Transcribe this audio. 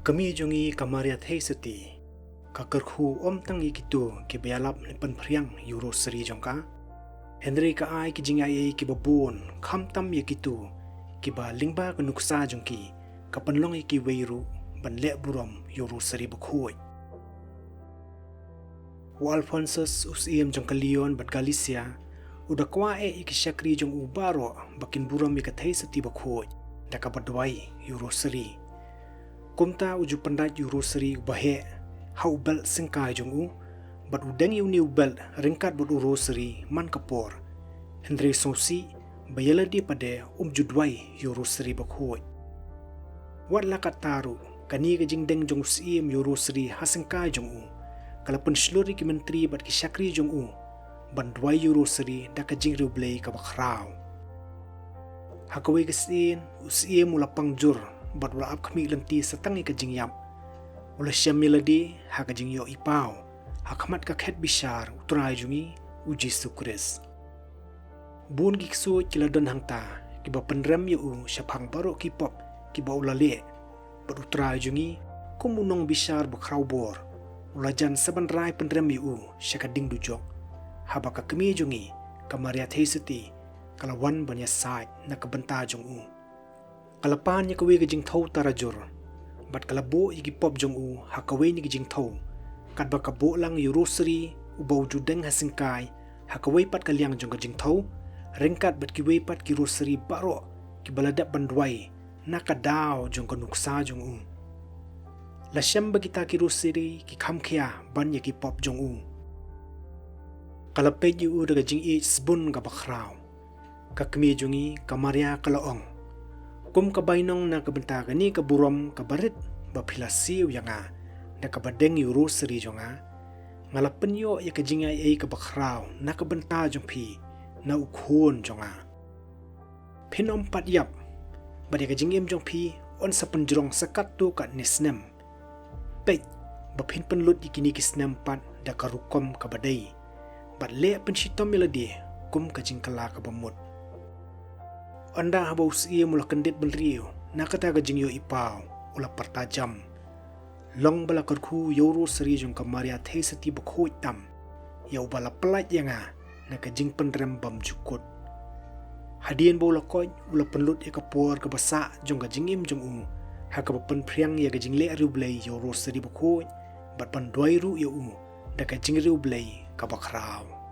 Kami jongi kamaria thei seti kakerku om tangi kitu ki bialap pen priang euro seri jongka Henry ka ai ki jingai ki babun kham tam ye kitu ki ba lingba ka nuksa jongki ka panlong ki weiru ban le burom euro seri bakhoi Alphonsus usiem jong Leon bat Galicia udah kwa iki syakri jong ubaro bakin burom ka thei seti bakhoi da ka badwai euro seri kumta uju pandat euro seri bahe hau bel singkai jong u bat udeng yu new bel ringkat but euro seri man kapor Henry Sosi bayala di pade judwai euro seri bakhoi wat lakat taru kani ka jingdeng jong siem euro seri hasingkai jong u kala penslori ki menteri bat ki syakri jong u ban dwai euro seri da ka jingru blei ka bakrau hakawe gesin usiem ulapang jur bat wala ap kami lenti setangi ka jingyap ula syam melodi ha ka jingyo ipau hakamat ka khet bishar utrai jungi uji sukres bun gikso kiladon hangta ki ba penrem yu syapang baro ki pop ki ba ulale bat utrai jungi kumunong bishar bakrau bor ulajan saban rai penrem yu syakading dujok haba ka kami jungi kamaria theiseti kalawan banya side na kabenta jong u kalapan ni kawe gijing thau tarajur bat kalabo igi pop jong u hakawe ni gijing thau kat ba kabo lang euro seri ubau judeng hasingkai hakawe pat kaliang jong gijing thau ringkat bat kiwe pat ki roseri baro ki baladap bandwai nakadaw jong kanuksa jong u la syam bagita ki roseri ki khamkhia ban ye ki pop jong u kalape yu daga jing e sbun ga bakrau kakmi jongi kamaria kalaong kum kabainong na kabenta gani kaburom kabarit bapilasiw yanga na kabadeng euro seri jonga ngalapen yo ya kajingai ay kabakraw na kabenta jong pi na ukhon jonga pinom pat yap badi kajingim jong pi on sa penjrong sakat tu kat nisnem pej bapin penlut ikini kisnem pat da karukom kabadai bat le penshitom melodi kum kajing kala kabamut anda habau siya mula kendit benriyo nakata kajing yo ipau ula partajam long bala karku euro seri jong kamaria thei seti bakhoi tam yau bala pelat yanga na kajing penrem bam jukut hadian bola koi ula penlut ya kapor ke basa jong kajing im jong u haka pen priang ya kajing le ru blai euro seri bakhoi bat pan doi ru ya u da kajing ru blai kabakrau